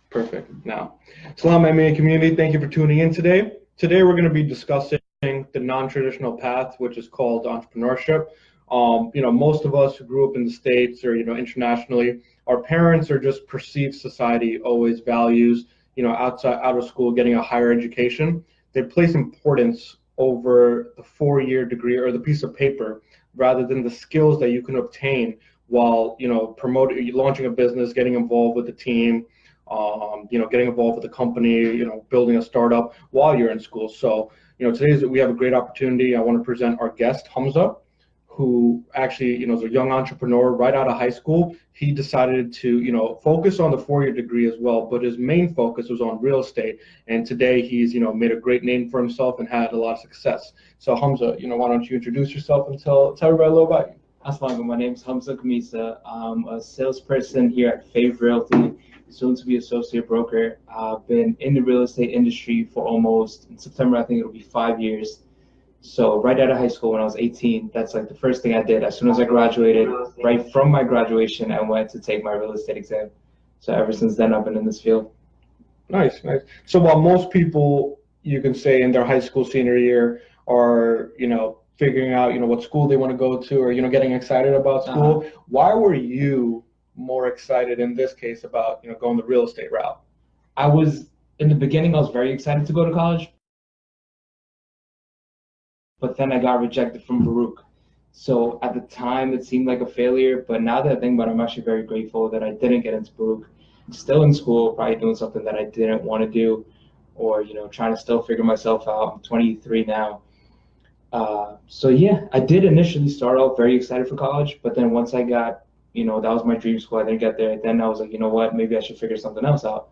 Perfect. Now, Salam MEA Community, thank you for tuning in today. Today we're going to be discussing the non-traditional path, which is called entrepreneurship. Most of us who grew up in the States or, internationally, our parents or just perceived society always values, out of school, getting a higher education. They place importance over the 4-year degree or the piece of paper rather than the skills that you can obtain while, promoting, launching a business, getting involved with the team, getting involved with the company, building a startup while you're in school. So, we have a great opportunity. I want to present our guest, Hamza, who actually, is a young entrepreneur right out of high school. He decided to, focus on the 4-year degree as well, but his main focus was on real estate. And today he's, made a great name for himself and had a lot of success. So Hamza, why don't you introduce yourself and tell everybody a little about you. Assalamu alaikum. My name is Hamza Kamisa. I'm a salesperson here at Fave Realty, soon to be associate broker. I've been in the real estate industry for almost, in September, I think it'll be 5 years. So right out of high school when I was 18, that's like the first thing I did. As soon as I graduated, right from my graduation, I went to take my real estate exam. So ever since then, I've been in this field. Nice. So while most people, you can say in their high school senior year are, figuring out, what school they want to go to or, getting excited about school, why were you more excited in this case about, going the real estate route? In the beginning, I was very excited to go to college, but then I got rejected from Baruch. So at the time, it seemed like a failure, but now that I think about it, I'm actually very grateful that I didn't get into Baruch. I'm still in school, probably doing something that I didn't want to do, or, trying to still figure myself out. I'm 23 now. So yeah, I did initially start off very excited for college, but then once I got, that was my dream school, I didn't get there. Then I was like, you know what, maybe I should figure something else out.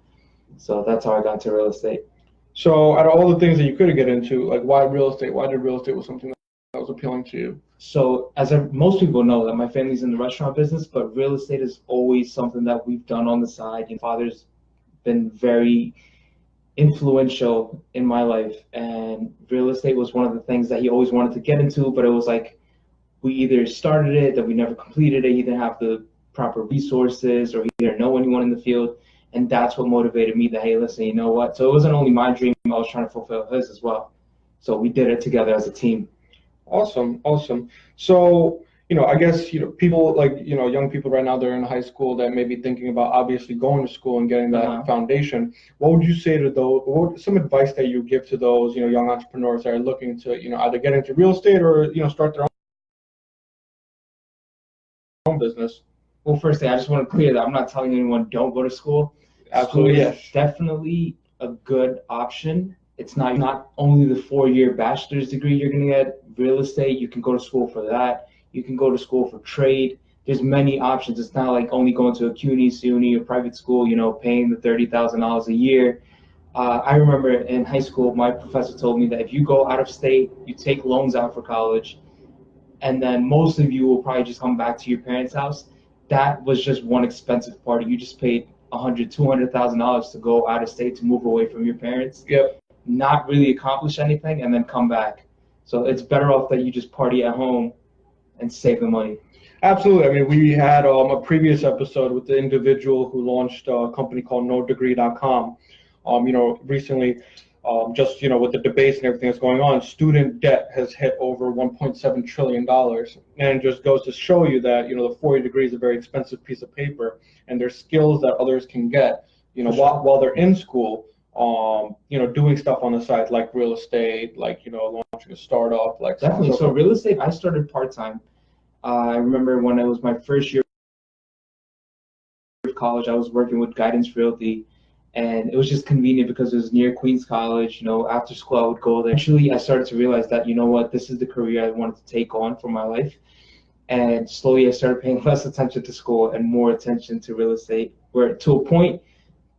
So that's how I got into real estate. So out of all the things that you could have get into, like why real estate? Why did real estate was something that was appealing to you? So most people know that my family's in the restaurant business, but real estate is always something that we've done on the side. Father's been very influential in my life, and real estate was one of the things that he always wanted to get into, but it was like we either started it, that we never completed it, he didn't have the proper resources, or he didn't know anyone in the field. And that's what motivated me that, hey, listen, you know what? So it wasn't only my dream, I was trying to fulfill his as well. So we did it together as a team. Awesome. So, I guess, people like, young people right now, they're in high school that may be thinking about obviously going to school and getting that foundation. What would you say to those, some advice that you give to those, young entrepreneurs that are looking to, either get into real estate or, start their own business? Well, firstly, I just want to clear that I'm not telling anyone don't go to school. Absolutely, yes. It's definitely a good option. It's not only the 4-year bachelor's degree you're going to get. Real estate, you can go to school for that. You can go to school for trade. There's many options. It's not like only going to a CUNY, SUNY, or private school, paying the $30,000 a year. I remember in high school, my professor told me that if you go out of state, you take loans out for college, and then most of you will probably just come back to your parents' house. That was just one expensive part. You just paid $200,000 to go out of state, to move away from your parents. Yep. Not really accomplish anything and then come back. So it's better off that you just party at home and save the money. Absolutely. I mean, we had a previous episode with the individual who launched a company called NoDegree.com. Recently, just, with the debates and everything that's going on, student debt has hit over $1.7 trillion. And it just goes to show you that, the 4-year degree is a very expensive piece of paper, and there's skills that others can get, while they're in school, doing stuff on the side like real estate, like, launching a startup, like definitely. So real estate, I started part-time. I remember when it was my first year of college, I was working with Guidance Realty. And it was just convenient because it was near Queens College. After school, I would go there. Actually, I started to realize that, this is the career I wanted to take on for my life. And slowly I started paying less attention to school and more attention to real estate, where to a point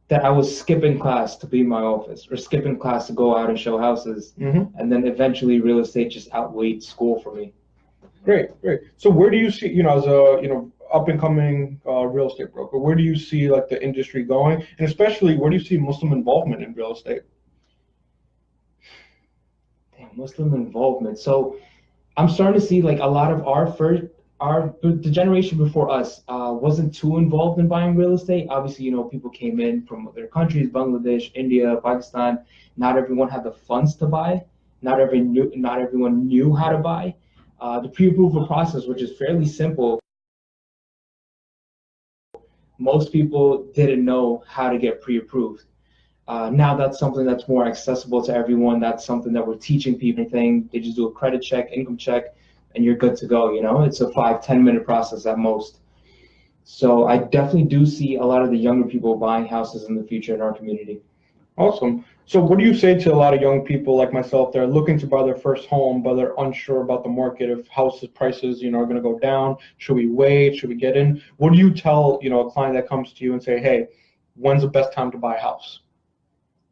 that I was skipping class to be in my office or skipping class to go out and show houses. Mm-hmm. And then eventually real estate just outweighed school for me. Great. So where do you see, as a, up-and-coming real estate broker, where do you see like the industry going, and especially where do you see Muslim involvement in real estate? Muslim involvement. So I'm starting to see like a lot of our The generation before us wasn't too involved in buying real estate. Obviously, people came in from other countries, Bangladesh, India, Pakistan. Not everyone had the funds to buy. Not everyone knew how to buy. The pre-approval process, which is fairly simple, most people didn't know how to get pre-approved. Now that's something that's more accessible to everyone. That's something that we're teaching people. They just do a credit check, income check, and you're good to go. It's a 5-10 minute process at most. So I definitely do see a lot of the younger people buying houses in the future in our community. Awesome. So what do you say to a lot of young people like myself that are looking to buy their first home, but they're unsure about the market, if house prices, are going to go down? Should we wait? Should we get in? What do you tell, a client that comes to you and say, hey, when's the best time to buy a house?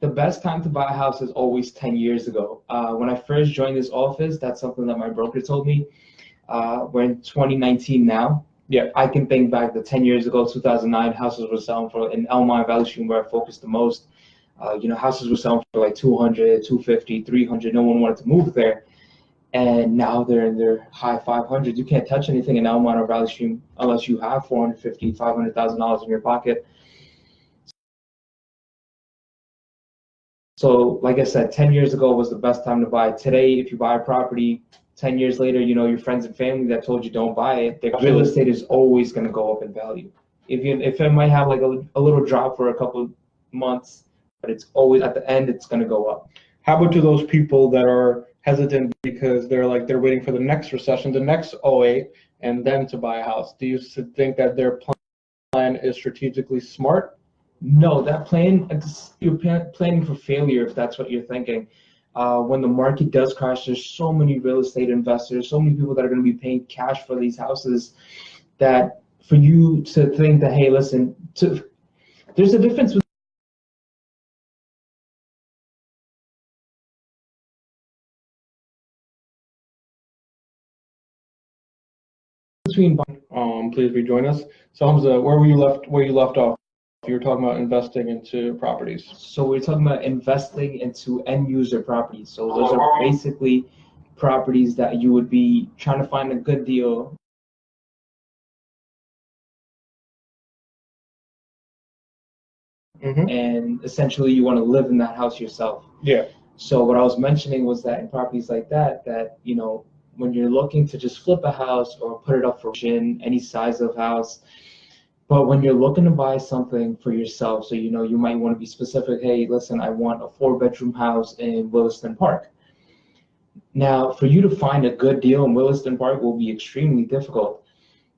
The best time to buy a house is always 10 years ago. When I first joined this office, that's something that my broker told me. We're in 2019 now. Yeah, I can think back to 10 years ago, 2009, houses were selling for, in Elmont Valley Stream where I focused the most, houses were selling for like 200, 250, 300. No one wanted to move there. And now they're in their high 500s. You can't touch anything in Elmont or Valley Stream unless you have $450,000, $500,000 in your pocket. So like I said, 10 years ago was the best time to buy. Today, if you buy a property, 10 years later, your friends and family that told you don't buy it, the real estate is always going to go up in value. If it might have like a little drop for a couple months, but it's always at the end, it's going to go up. How about to those people that are hesitant because they're waiting for the next recession, the next '08, and then to buy a house? Do you think that their plan is strategically smart? No, that plan, you're planning for failure if that's what you're thinking. When the market does crash, there's so many real estate investors, so many people that are going to be paying cash for these houses, that for you to think that, hey, listen, there's a difference between. Please rejoin us. So Hamza, where you left off? You were talking about investing into properties. So we're talking about investing into end user properties. So those are basically properties that you would be trying to find a good deal. Mm-hmm. And essentially you want to live in that house yourself. Yeah. So what I was mentioning was that in properties like that, when you're looking to just flip a house or put it up for any size of house, but when you're looking to buy something for yourself, so you might want to be specific. Hey, listen, I want a 4-bedroom house in Williston Park. Now, for you to find a good deal in Williston Park will be extremely difficult.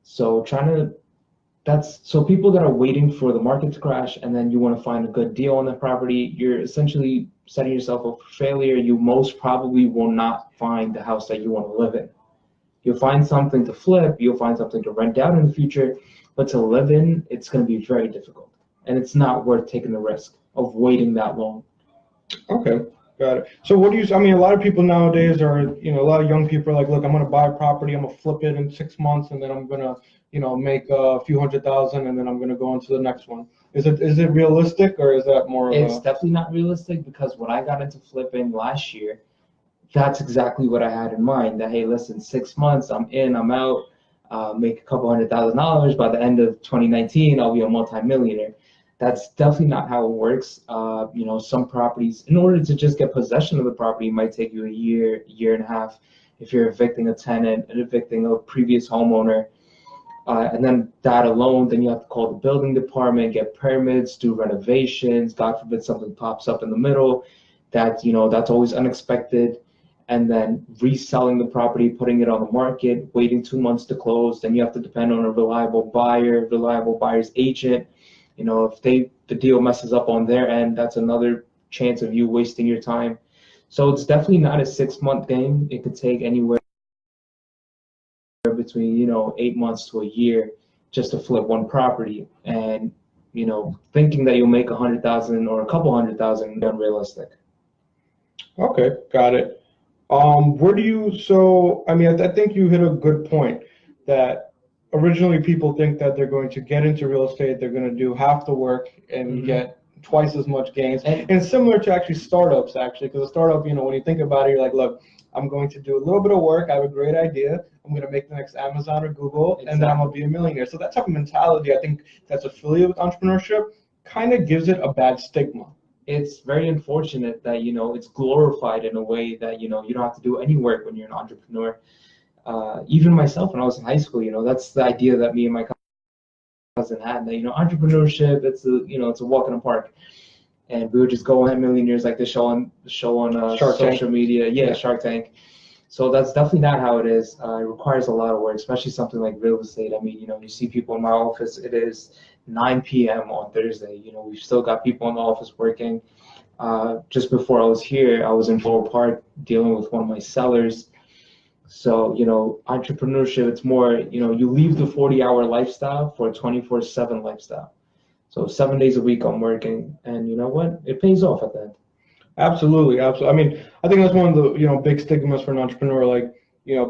So people that are waiting for the market to crash and then you want to find a good deal on the property, you're essentially setting yourself up for failure. You most probably will not find the house that you want to live in. You'll find something to flip, you'll find something to rent out in the future, but to live in, it's going to be very difficult. And it's not worth taking the risk of waiting that long. Okay, got it. So what do you, a lot of people nowadays are, a lot of young people are like, look, I'm going to buy a property, I'm going to flip it in 6 months, and then I'm going to, make a few $100,000, and then I'm going to go into the next one. Is it realistic, or is that more It's definitely not realistic, because when I got into flipping last year, that's exactly what I had in mind. That, hey, listen, 6 months, I'm in, I'm out, make a couple $100,000. By the end of 2019, I'll be a multimillionaire. That's definitely not how it works. Some properties, in order to just get possession of the property, it might take you a year and a half. If you're evicting a tenant and evicting a previous homeowner, and then that alone, then you have to call the building department, get permits, do renovations. God forbid something pops up in the middle. That's always unexpected. And then reselling the property, putting it on the market, waiting 2 months to close. Then you have to depend on a reliable buyer's agent. If the deal messes up on their end, that's another chance of you wasting your time. So it's definitely not a 6-month game. It could take anywhere between 8 months to a year just to flip one property. And thinking that you'll make 100,000 or a couple 100,000 is unrealistic. Okay, got it. Where do you, I think you hit a good point that originally people think that they're going to get into real estate, they're going to do half the work and get twice as much gains. And similar to actually startups, because a startup, when you think about it, you're like, look, I'm going to do a little bit of work. I have a great idea. I'm going to make the next Amazon or Google, and then I'm going to be a millionaire. So that type of mentality, I think, that's affiliated with entrepreneurship kind of gives it a bad stigma. It's very unfortunate that, it's glorified in a way that, you don't have to do any work when you're an entrepreneur. Even myself, when I was in high school, that's the idea that me and my cousin had, that, entrepreneurship, it's a walk in the park. And we would just go on millionaires, like the show on social media. Yeah, Shark Tank. So that's definitely not how it is. It requires a lot of work, especially something like real estate. I mean, you see people in my office, it is 9 p.m. on Thursday. We've still got people in the office working. Just before I was here, I was in Floral Park dealing with one of my sellers. So, entrepreneurship, it's more, you leave the 40-hour lifestyle for a 24/7 lifestyle. So 7 days a week I'm working, and you know what? It pays off at the end. Absolutely, absolutely. I mean, I think that's one of the big stigmas for an entrepreneur. Like,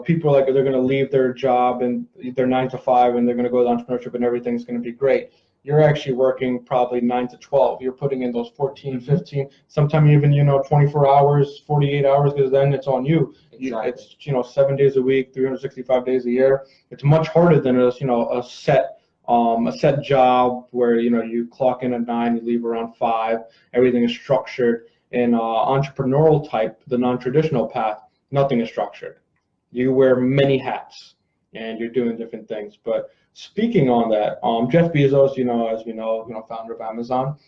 people are like, they're going to leave their job and they're 9 to 5 and they're going to go to entrepreneurship and everything's going to be great. You're actually working probably 9 to 12. You're putting in those 14, 15, sometimes even 24 hours, 48 hours, because then it's on you. Exactly. It's 7 days a week, 365 days a year. It's much harder than a set job where you clock in at 9, you leave around 5. Everything is structured. In entrepreneurial type, the non-traditional path, nothing is structured. You wear many hats and you're doing different things. But speaking on that, Jeff Bezos, as we know, founder of Amazon,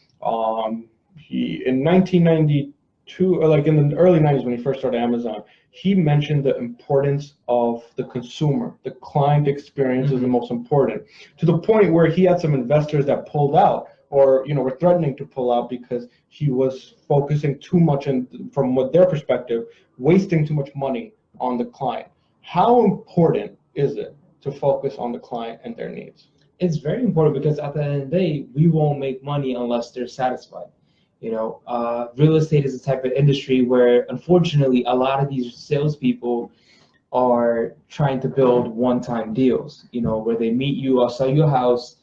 he in 1992, or like in the early 90s when he first started Amazon, he mentioned the importance of the consumer. The client experience is the most important, to the point where he had some investors that pulled out, or were threatening to pull out because he was focusing too much, and from what their perspective, wasting too much money on the client. How important is it to focus on the client and their needs? It's very important, because at the end of the day, we won't make money unless they're satisfied. Real estate is a type of industry where, unfortunately, a lot of these salespeople are trying to build one-time deals, where they meet you, I'll sell you a house,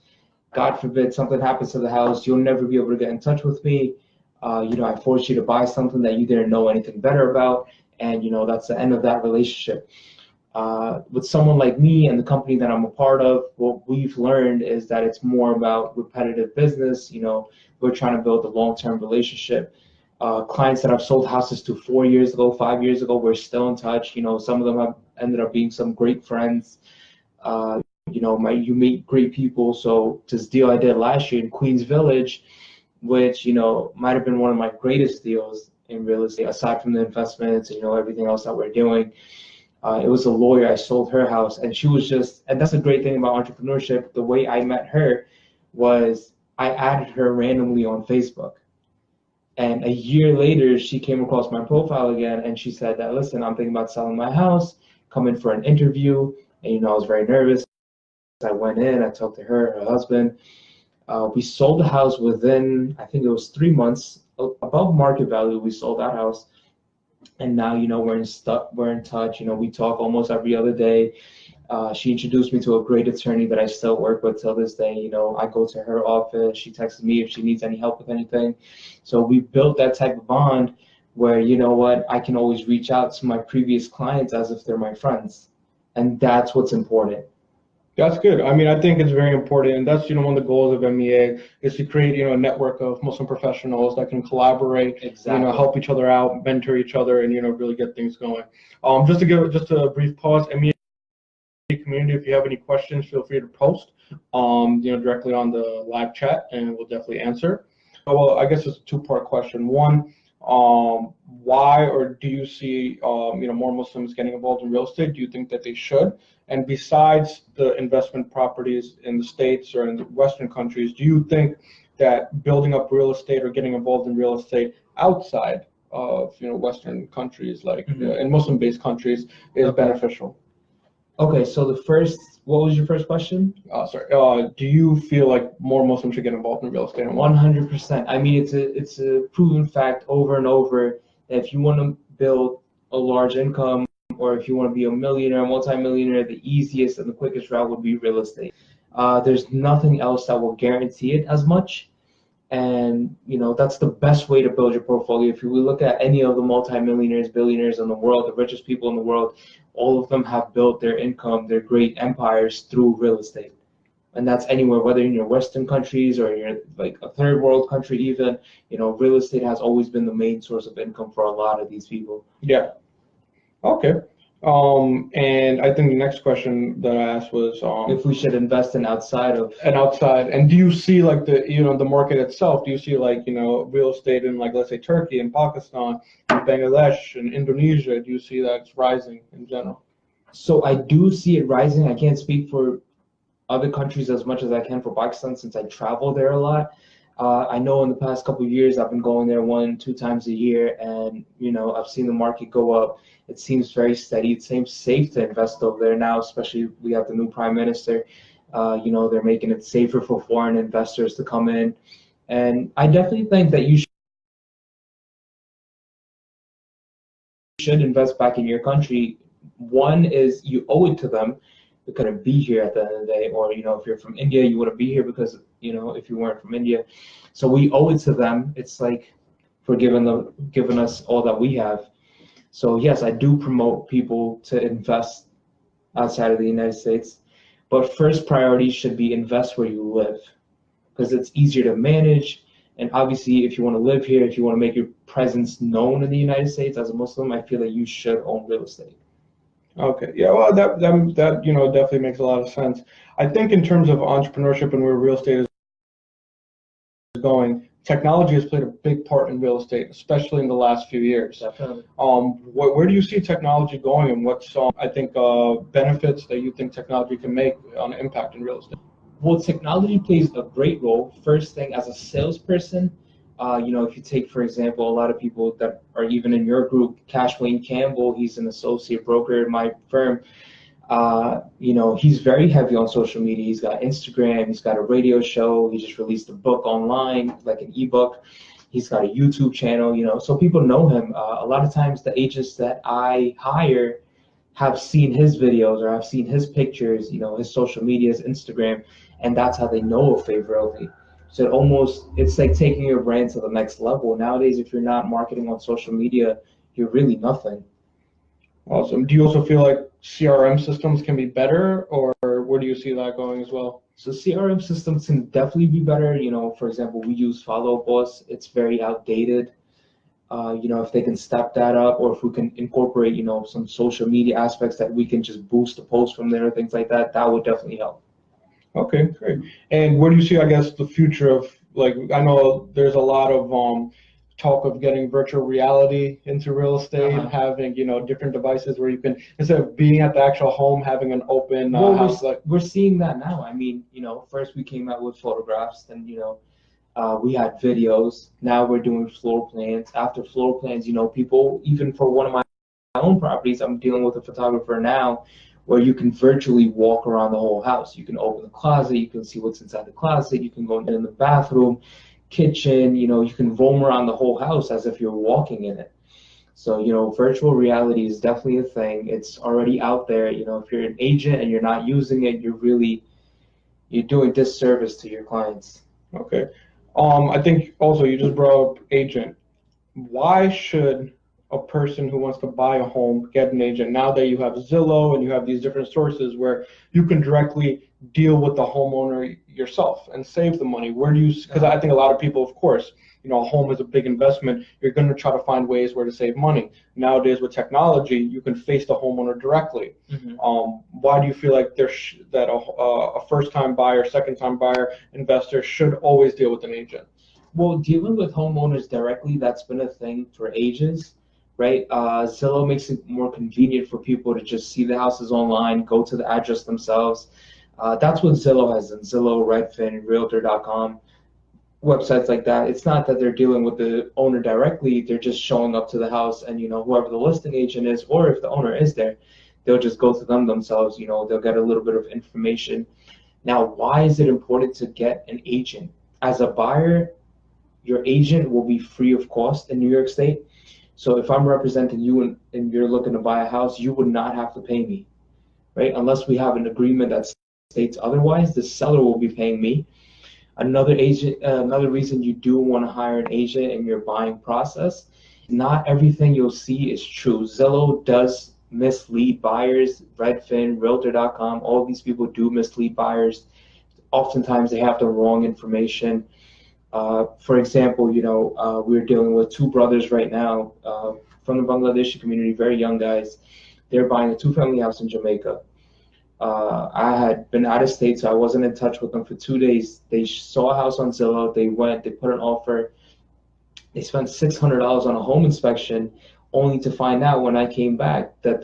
God forbid something happens to the house, you'll never be able to get in touch with me. I forced you to buy something that you didn't know anything better about, and that's the end of that relationship. With someone like me and the company that I'm a part of, what we've learned is that it's more about repetitive business. We're trying to build a long-term relationship. Clients that I've sold houses to 4 years ago, 5 years ago, we're still in touch. Some of them have ended up being some great friends. You meet great people. So this deal I did last year in Queens Village, which might have been one of my greatest deals in real estate, aside from the investments and everything else that we're doing. It was a lawyer. I sold her house, and she was and that's a great thing about entrepreneurship. The way I met her was I added her randomly on Facebook. And a year later, she came across my profile again, and she said that, listen, I'm thinking about selling my house, come in for an interview. And, I was very nervous. I went in, I talked to her husband. We sold the house within, I think it was 3 months, above market value. We sold that house. And now, we're in touch. We talk almost every other day. She introduced me to a great attorney that I still work with till this day. I go to her office. She texts me if she needs any help with anything. So we built that type of bond where, I can always reach out to my previous clients as if they're my friends. And that's what's important. That's good. I mean, I think it's very important, and that's one of the goals of MEA is to create a network of Muslim professionals that can collaborate, exactly. Help each other out, mentor each other, and really get things going. Just a brief pause. MEA Community, if you have any questions, feel free to post, directly on the live chat, and we'll definitely answer. Well, I guess it's a two-part question. One, why or do you see more Muslims getting involved in real estate? Do you think that they should? And besides the investment properties in the States or in the Western countries, do you think that building up real estate or getting involved in real estate outside of Western countries, like in Muslim-based countries, is beneficial? Okay, so what was your first question? Do you feel like more Muslims should get involved in real estate? 100%. I mean, it's a proven fact over and over that if you want to build a large income, or if you want to be a millionaire, multi-millionaire, the easiest and the quickest route would be real estate. There's nothing else that will guarantee it as much. And that's the best way to build your portfolio. If you look at any of the multimillionaires, billionaires in the world, the richest people in the world, all of them have built their income, their great empires through real estate. And that's anywhere, whether in your Western countries or you're like a third world country even, real estate has always been the main source of income for a lot of these people. Yeah. Okay. And I think the next question that I asked was If we should invest in outside of. and outside. And do you see like the market itself? Do you see like real estate in, like, let's say Turkey and Pakistan and Bangladesh and Indonesia? Do you see that it's rising in general? So I do see it rising. I can't speak for other countries as much as I can for Pakistan since I travel there a lot. I know in the past couple of years I've been going there 1-2 times a year, and I've seen the market go up. It seems very steady. It seems safe to invest over there now, especially we have the new prime minister. They're making it safer for foreign investors to come in, and I definitely think that you should invest back in your country. One is you owe it to them to kind of be here at the end of the day, or if you're from India, you wouldn't be here because if you weren't from India. So we owe it to them. It's like for giving us all that we have. So yes, I do promote people to invest outside of the United States, but first priority should be invest where you live, because it's easier to manage. And obviously, if you want to live here, if you want to make your presence known in the United States as a Muslim, I feel like you should own real estate. Okay. Yeah. Well, that definitely makes a lot of sense. I think in terms of entrepreneurship and where real estate is going, technology has played a big part in real estate, especially in the last few years. Definitely. Where do you see technology going, and what's I think benefits that you think technology can make on impact in real estate? Well, technology plays a great role. First thing, as a salesperson, if you take, for example, a lot of people that are even in your group, Cash Wayne Campbell, he's an associate broker in my firm. He's very heavy on social media. He's got Instagram, he's got a radio show, he just released a book online, like an ebook. He's got a YouTube channel, so people know him. A lot of times the agents that I hire have seen his videos or have seen his pictures, his social media, his Instagram, and that's how they know of Fav Realty. So it's like taking your brand to the next level. Nowadays, if you're not marketing on social media, you're really nothing. Awesome. Do you also feel like CRM systems can be better, or where do you see that going as well? So CRM systems can definitely be better. For example, we use Follow Boss. It's very outdated. If they can step that up, or if we can incorporate, some social media aspects that we can just boost the post from there, things like that, that would definitely help. Okay, great. And where do you see, I guess, the future of, like, I know there's a lot of talk of getting virtual reality into real estate, having, different devices where you can, instead of being at the actual home, having an open house. We're seeing that now. I mean, first we came out with photographs, then, we had videos. Now we're doing floor plans. After floor plans, people, even for one of my own properties, I'm dealing with a photographer now, where you can virtually walk around the whole house. You can open the closet, you can see what's inside the closet, you can go in the bathroom, kitchen, you can roam around the whole house as if you're walking in it. So, virtual reality is definitely a thing. It's already out there. If you're an agent and you're not using it, you're doing disservice to your clients. Okay. I think also you just brought up agent. Why should a person who wants to buy a home get an agent now that you have Zillow and you have these different sources where you can directly deal with the homeowner yourself and save the money? Where do you, because I think a lot of people, of course, a home is a big investment. You're going to try to find ways where to save money. Nowadays with technology, you can face the homeowner directly. Why do you feel like that a first-time buyer, second-time buyer, investor should always deal with an agent? Well, dealing with homeowners directly, that's been a thing for ages. Right? Zillow makes it more convenient for people to just see the houses online, go to the address themselves. That's what Zillow has done. Zillow, Redfin, Realtor.com, websites like that. It's not that they're dealing with the owner directly. They're just showing up to the house, and whoever the listing agent is, or if the owner is there, they'll just go to them themselves. They'll get a little bit of information. Now, why is it important to get an agent? As a buyer, your agent will be free of cost in New York State. So if I'm representing you and you're looking to buy a house, you would not have to pay me, right? Unless we have an agreement that states otherwise, the seller will be paying me. Another reason you do want to hire an agent in your buying process, not everything you'll see is true. Zillow does mislead buyers. Redfin, Realtor.com, all these people do mislead buyers. Oftentimes they have the wrong information. For example, we're dealing with two brothers right now from the Bangladeshi community, very young guys. They're buying a two-family house in Jamaica. I had been out of state, so I wasn't in touch with them for 2 days. They saw a house on Zillow. They went, they put an offer. They spent $600 on a home inspection, only to find out when I came back that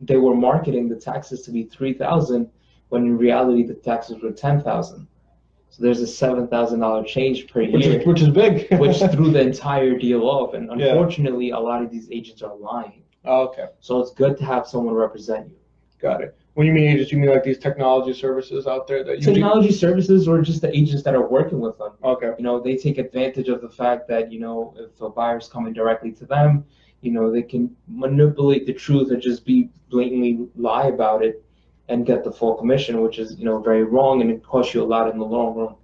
they were marketing the taxes to be $3,000, when in reality the taxes were $10,000. So there's a $7,000 change per year, which is big, which threw the entire deal off. And unfortunately, a lot of these agents are lying. Oh, okay. So it's good to have someone represent you. Got it. When you mean agents, you mean like these technology services out there that technology services, or just the agents that are working with them. Okay. They take advantage of the fact that if a buyer's coming directly to them, they can manipulate the truth or just be blatantly lie about it and get the full commission, which is very wrong, and it costs you a lot in the long run.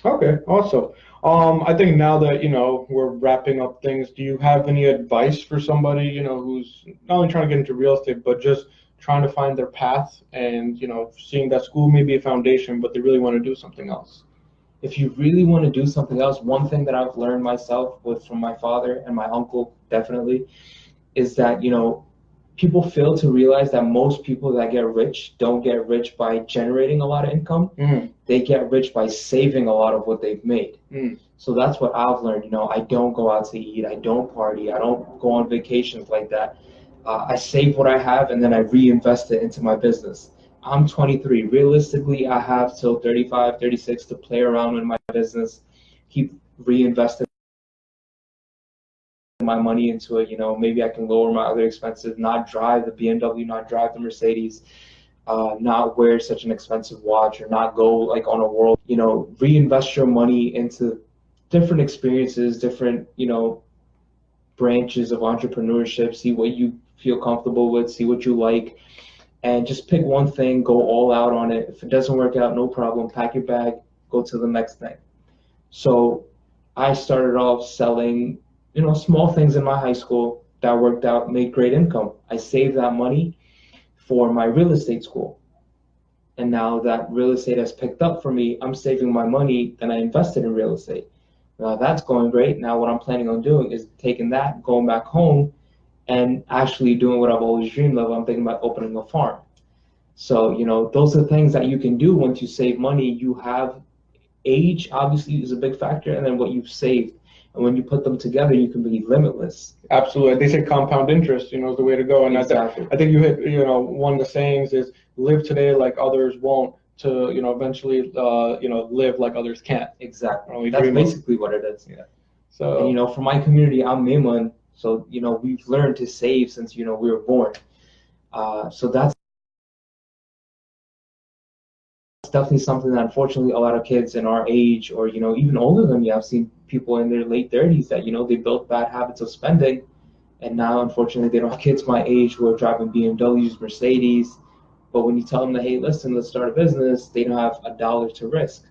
Okay, awesome. I think now that we're wrapping up things, do you have any advice for somebody who's not only trying to get into real estate but just trying to find their path, and seeing that school may be a foundation, but they really want to do something else? If you really want to do something else, one thing that I've learned myself from my father and my uncle definitely is that people fail to realize that most people that get rich don't get rich by generating a lot of income. They get rich by saving a lot of what they've made. So that's what I've learned. I don't go out to eat, I don't party, I don't go on vacations like that. I save what I have, and then I reinvest it into my business. I'm 23. Realistically, I have till 35, 36 to play around with my business, keep reinvesting my money into it. Maybe I can lower my other expenses, not drive the BMW, not drive the Mercedes, not wear such an expensive watch, or not go like on a world. Reinvest your money into different experiences, different branches of entrepreneurship. See what you feel comfortable with, see what you like, and just pick one thing, go all out on it. If it doesn't work out, no problem, pack your bag, go to the next thing. So I started off selling small things in my high school that worked out, made great income. I saved that money for my real estate school, and now that real estate has picked up for me, I'm saving my money, and I invested in real estate. Now that's going great. Now what I'm planning on doing is taking that, going back home, and actually doing what I've always dreamed of. I'm thinking about opening a farm. So, those are things that you can do once you save money. You have age, obviously, is a big factor, and then what you've saved. And when you put them together, you can be limitless. Absolutely. They say compound interest, is the way to go. And exactly. I think you hit, one of the sayings is live today like others won't, to, eventually, live like others can't. Exactly. That's basically what it is. Yeah. So, and, for my community, I'm MEA. So, we've learned to save since, we were born. So that's definitely something that unfortunately a lot of kids in our age, or, even older than me, I've seen people in their late 30s that, they built bad habits of spending. And now, unfortunately, they don't have kids my age who are driving BMWs, Mercedes. But when you tell them that, hey, listen, let's start a business, they don't have $1 to risk.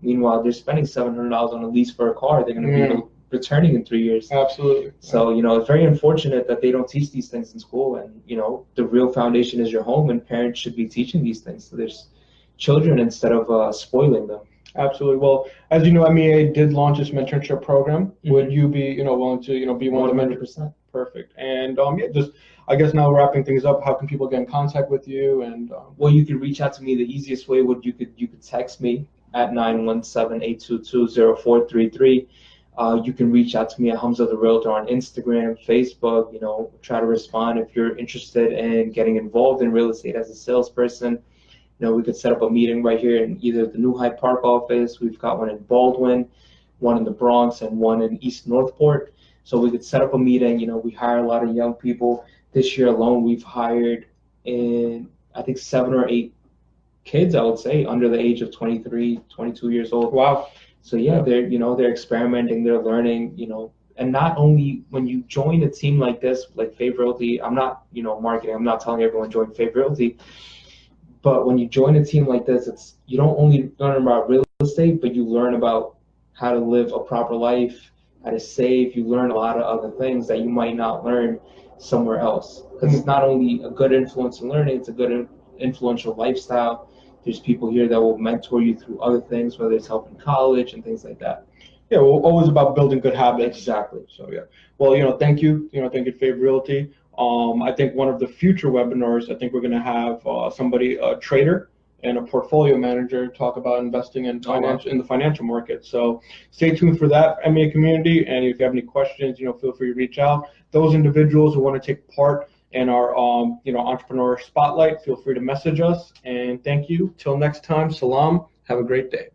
Meanwhile, they're spending $700 on a lease for a car they're going to be returning in 3 years. Absolutely. So, it's very unfortunate that they don't teach these things in school. And, the real foundation is your home, and parents should be teaching these things to their children instead of spoiling them. Absolutely. Well, as you know, MEA did launch this mentorship program. Would you be, willing to, be one of the mentors? 100%. Perfect. And just, I guess now wrapping things up, how can people get in contact with you? And well, you can reach out to me. The easiest way would you could text me at 917-822-0433. You can reach out to me at Hamza the Realtor on Instagram, Facebook. Try to respond if you're interested in getting involved in real estate as a salesperson. We could set up a meeting right here in either the New Hyde Park office. We've got one in Baldwin, one in the Bronx, and one in East Northport. So we could set up a meeting. We hire a lot of young people. This year alone, we've hired I think 7 or 8 kids, I would say, under the age of 23, 22 years old. Wow. So yeah, they're experimenting, they're learning, and not only when you join a team like this, like Fave Realty, I'm not, marketing, I'm not telling everyone join Fave Realty, but when you join a team like this, you don't only learn about real estate, but you learn about how to live a proper life, how to save. You learn a lot of other things that you might not learn somewhere else. Because it's not only a good influence in learning, it's a good influential lifestyle. There's people here that will mentor you through other things, whether it's helping college and things like that. Yeah, well, always about building good habits. Exactly. So yeah. Well, thank you. Thank you, Fave Realty. I think one of the future webinars, I think we're going to have somebody, a trader and a portfolio manager, talk about investing in in the financial market. So stay tuned for that, MEA Community. And if you have any questions, feel free to reach out. Those individuals who want to take part in our entrepreneur spotlight, feel free to message us. And thank you. Till next time, salam. Have a great day.